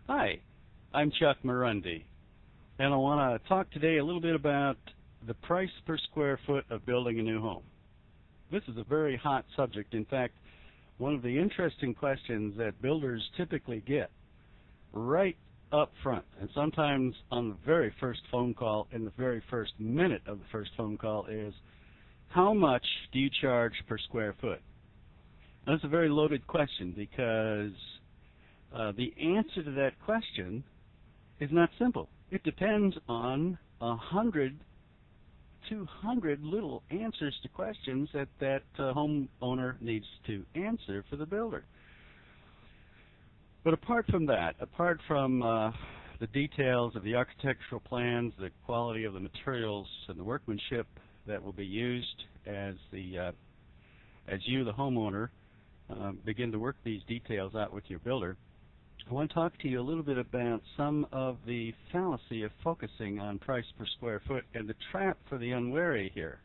Hi, I'm Chuck Marundi, and I want to talk today a little bit about the price per square foot of building a new home. This is a very hot subject. In fact, one of the interesting questions that builders typically get right up front, and sometimes on the very first phone call, in the very first minute of the first phone call, is, how much do you charge per square foot? Now, that's a very loaded question because the answer to that question is not simple. It depends on 100, 200 little answers to questions that homeowner needs to answer for the builder. But apart from that, apart from the details of the architectural plans, the quality of the materials, and the workmanship that will be used as you, the homeowner, begin to work these details out with your builder, I want to talk to you a little bit about some of the fallacy of focusing on price per square foot and the trap for the unwary here.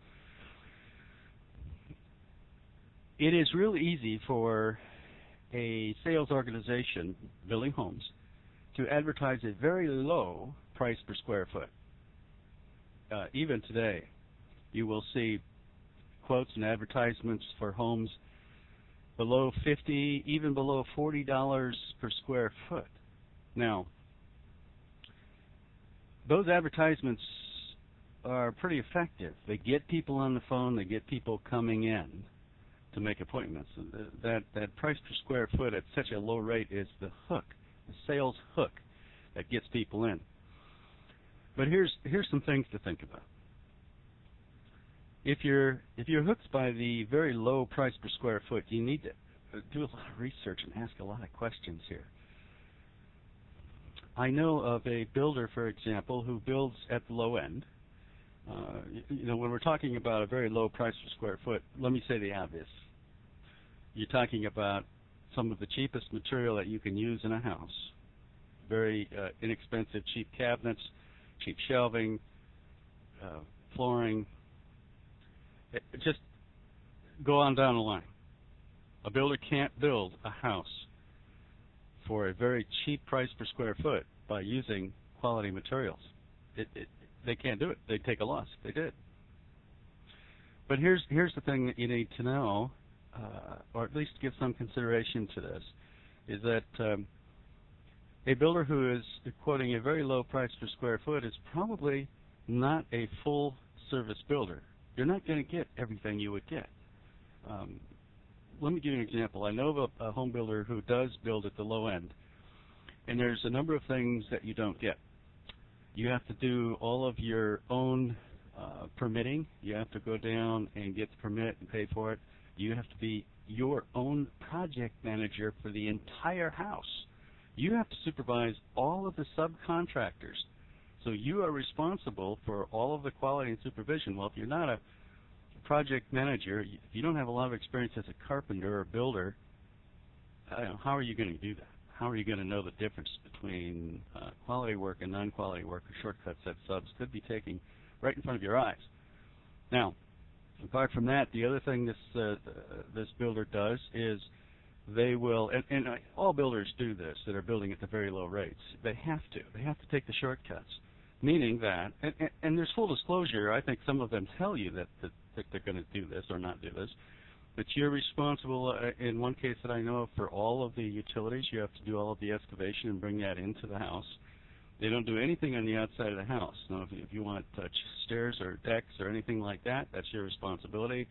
It is real easy for a sales organization building homes to advertise a very low price per square foot. Even today, you will see quotes and advertisements for homes below $50, even below $40 per square foot. Now, those advertisements are pretty effective. They get people on the phone, they get people coming in to make appointments. That price per square foot at such a low rate is the hook, the sales hook that gets people in. But here's some things to think about. If you're hooked by the very low price per square foot, you need to do a lot of research and ask a lot of questions here. I know of a builder, for example, who builds at the low end. When we're talking about a very low price per square foot, let me say the obvious. You're talking about some of the cheapest material that you can use in a house. Very inexpensive, cheap cabinets, cheap shelving, flooring. Just go on down the line. A builder can't build a house for a very cheap price per square foot by using quality materials. They can't do it. They'd take a loss if they did. But here's the thing that you need to know, or at least give some consideration to this, is that a builder who is quoting a very low price per square foot is probably not a full service builder. You're not going to get everything you would get. Let me give you an example. I know of a home builder who does build at the low end, and there's a number of things that you don't get. You have to do all of your own permitting. You have to go down and get the permit and pay for it. You have to be your own project manager for the entire house. You have to supervise all of the subcontractors. So you are responsible for all of the quality and supervision. Well, if you're not a project manager, if you don't have a lot of experience as a carpenter or builder, how are you going to do that? How are you going to know the difference between quality work and non-quality work, or shortcuts that subs could be taking right in front of your eyes? Now, apart from that, the other thing this builder does is they will, and all builders do this that are building at the very low rates. They have to take the shortcuts. Meaning that, and there's full disclosure, I think some of them tell you that they're going to do this or not do this, but you're responsible, in one case that I know of, for all of the utilities. You have to do all of the excavation and bring that into the house. They don't do anything on the outside of the house. Now, if you want stairs or decks or anything like that, that's your responsibility.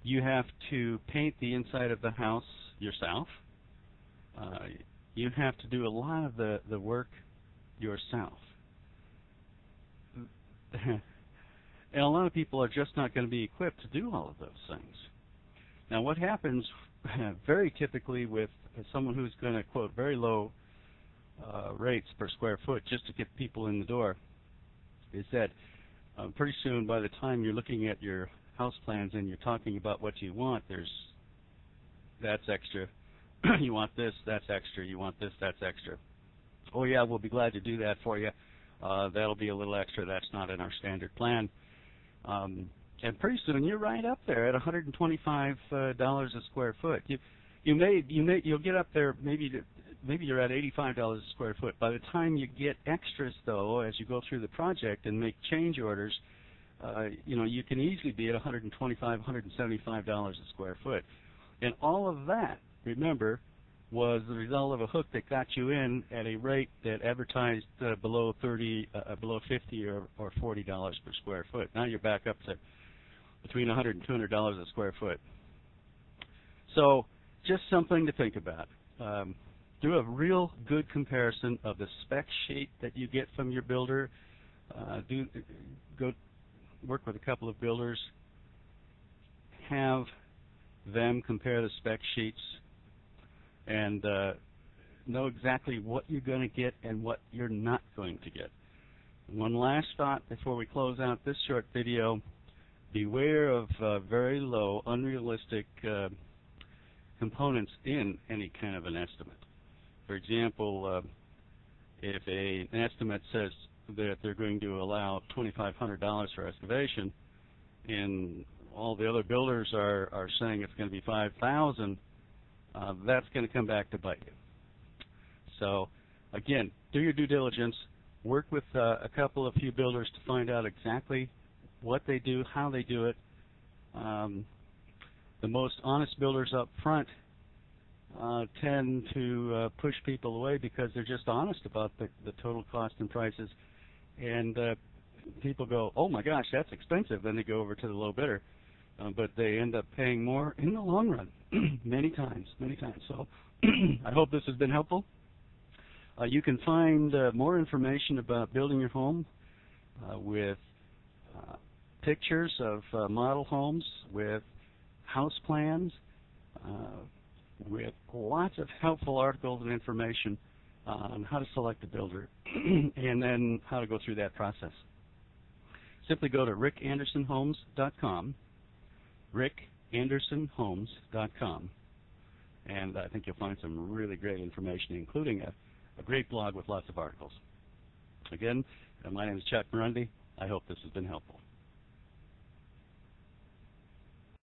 You have to paint the inside of the house yourself. You have to do a lot of the work yourself. And a lot of people are just not going to be equipped to do all of those things. Now, what happens very typically with someone who's going to quote very low rates per square foot just to get people in the door is that pretty soon, by the time you're looking at your house plans and you're talking about what you want, that's extra. You want this, that's extra. You want this, that's extra. Oh yeah, we'll be glad to do that for you. That'll be a little extra. That's not in our standard plan. And pretty soon you're right up there at $125 a square foot. you'll get up there maybe you're at $85 a square foot. By the time you get extras though, as you go through the project and make change orders, you can easily be at $125, $175 a square foot. And all of that, remember, was the result of a hook that got you in at a rate that advertised below 50 or $40 per square foot. Now you're back up to between $100 and $200 a square foot. So just something to think about. Do a real good comparison of the spec sheet that you get from your builder. Go work with a couple of builders. Have them compare the spec sheets and know exactly what you're going to get and what you're not going to get. One last thought before we close out this short video. Beware of very low, unrealistic components in any kind of an estimate. For example, if an estimate says that they're going to allow $2,500 for excavation, and all the other builders are saying it's going to be $5,000, that's going to come back to bite you. So, again, do your due diligence. Work with a few builders to find out exactly what they do, how they do it. The most honest builders up front tend to push people away because they're just honest about the total cost and prices. And people go, oh my gosh, that's expensive. Then they go over to the low bidder. But they end up paying more in the long run, many times. So I hope this has been helpful. You can find more information about building your home with pictures of model homes, with house plans, with lots of helpful articles and information on how to select a builder and then how to go through that process. Simply go to rickandersonhomes.com, rickandersonhomes.com, and I think you'll find some really great information, including a great blog with lots of articles. Again, my name is Chuck Marundi. I hope this has been helpful.